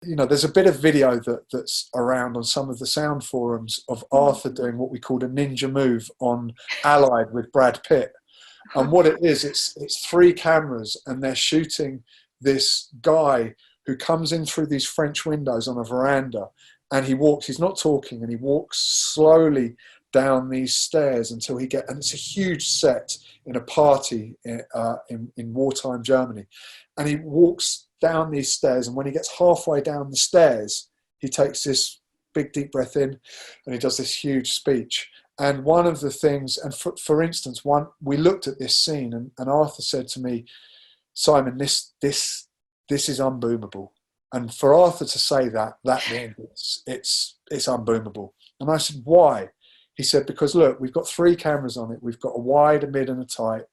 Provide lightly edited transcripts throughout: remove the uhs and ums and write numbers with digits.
there's a bit of video that's around on some of the sound forums of Arthur doing what we called a ninja move on Allied with Brad Pitt. And what it is, it's 3 cameras, and they're shooting this guy who comes in through these French windows on a veranda, and he's not talking, and he walks slowly down these stairs until and it's a huge set in a party in wartime Germany. And he walks down these stairs, and when he gets halfway down the stairs, he takes this big deep breath in, and he does this huge speech. And one of the things, and for instance, we looked at this scene, and Arthur said to me, Simon, this is unboomable. And for Arthur to say that means it's unboomable. And I said, why? He said, because look, we've got 3 cameras on it. We've got a wide, a mid, and a tight.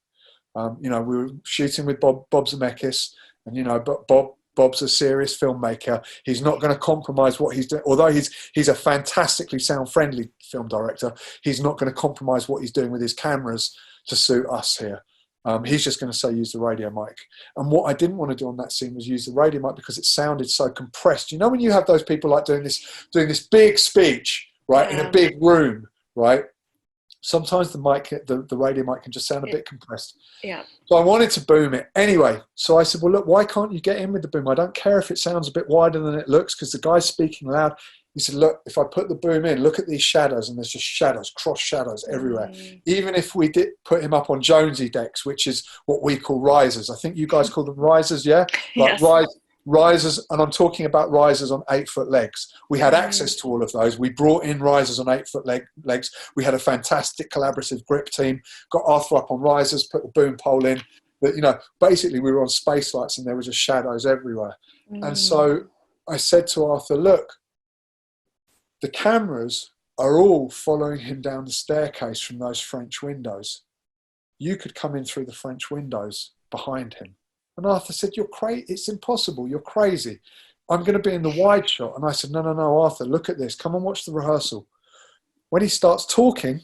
We were shooting with Bob Zemeckis, and but Bob's a serious filmmaker. He's not going to compromise what he's doing. Although he's a fantastically sound-friendly film director, he's not going to compromise what he's doing with his cameras to suit us here. He's just going to say use the radio mic. And what I didn't want to do on that scene was use the radio mic because it sounded so compressed. You know when you have those people like doing this big speech, right, in a big room, right? Sometimes the radio mic can just sound a bit compressed. Yeah. So I wanted to boom it. Anyway, so I said, well, look, why can't you get in with the boom? I don't care if it sounds a bit wider than it looks because the guy's speaking loud. He said, look, if I put the boom in, look at these shadows, and there's just shadows, cross shadows everywhere. Even if we did put him up on Jonesy decks, which is what we call risers. I think you guys call them risers, yeah? Like yes. Risers, and I'm talking about risers on 8-foot legs. We had access to all of those. We brought in risers on 8-foot legs. We had a fantastic collaborative grip team, got Arthur up on risers, put the boom pole in. But, basically we were on space lights and there was just shadows everywhere. And so I said to Arthur, look, the cameras are all following him down the staircase from those French windows. You could come in through the French windows behind him. And Arthur said, you're crazy. It's impossible. You're crazy. I'm going to be in the wide shot. And I said, no, Arthur, look at this. Come and watch the rehearsal. When he starts talking,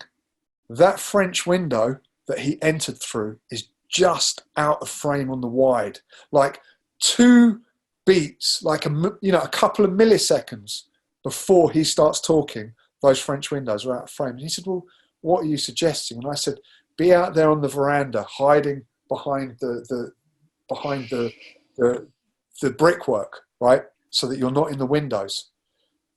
that French window that he entered through is just out of frame on the wide. Like 2 beats, like a couple of milliseconds before he starts talking, those French windows are out of frame. And he said, well, what are you suggesting? And I said, be out there on the veranda, hiding behind the brickwork, right? So that you're not in the windows.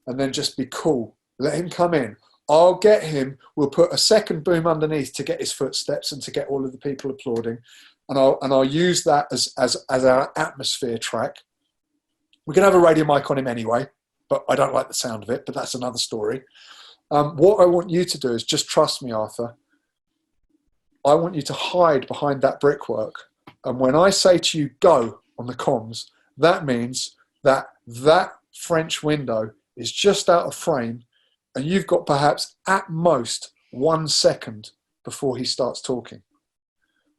And then just be cool. Let him come in. I'll get him. We'll put a second boom underneath to get his footsteps and to get all of the people applauding. And I'll use that as our atmosphere track. We're going to have a radio mic on him anyway, but I don't like the sound of it, but that's another story. What I want you to do is just trust me, Arthur. I want you to hide behind that brickwork. And when I say to you, go on the comms, that means that French window is just out of frame and you've got perhaps at most 1 second before he starts talking.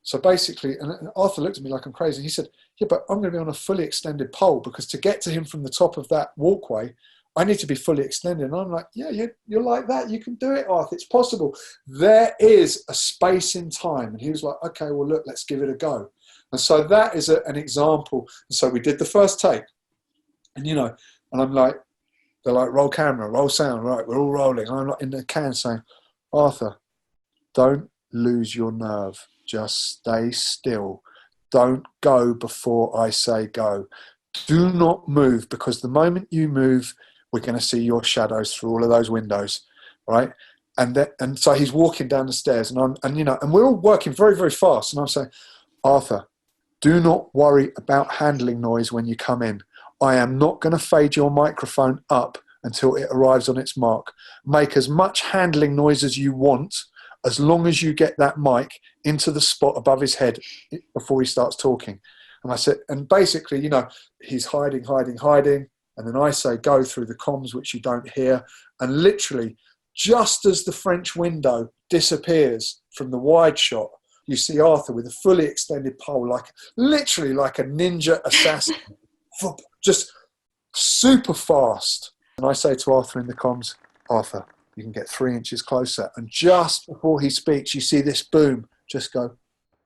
So basically, and Arthur looked at me like I'm crazy. He said, yeah, but I'm going to be on a fully extended pole because to get to him from the top of that walkway, I need to be fully extended. And I'm like, yeah, you're like that. You can do it, Arthur. It's possible. There is a space in time. And he was like, okay, well, look, let's give it a go. And so that is an example. And so we did the first take. And, and I'm like, they're like, roll camera, roll sound. Right, we're all rolling. And I'm like in the can saying, Arthur, don't lose your nerve. Just stay still. Don't go before I say go. Do not move, because the moment you move, we're going to see your shadows through all of those windows, right? And so he's walking down the stairs, and we're all working very, very fast. And I'm saying, Arthur, do not worry about handling noise when you come in. I am not going to fade your microphone up until it arrives on its mark. Make as much handling noise as you want, as long as you get that mic into the spot above his head before he starts talking. And I said, and basically, he's hiding. And then I say, go through the comms, which you don't hear. And literally, just as the French window disappears from the wide shot, you see Arthur with a fully extended pole, literally like a ninja assassin, just super fast. And I say to Arthur in the comms, Arthur, you can get 3 inches closer. And just before he speaks, you see this boom just go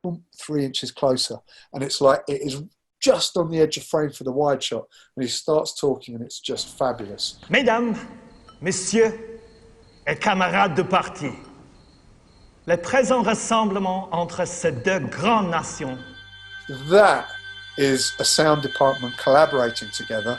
boom, 3 inches closer. And it's like, it is just on the edge of frame for the wide shot, and he starts talking, and it's just fabulous. Mesdames, messieurs et camarades de partie, le présent rassemblement entre ces deux grandes nations. That is a sound department collaborating together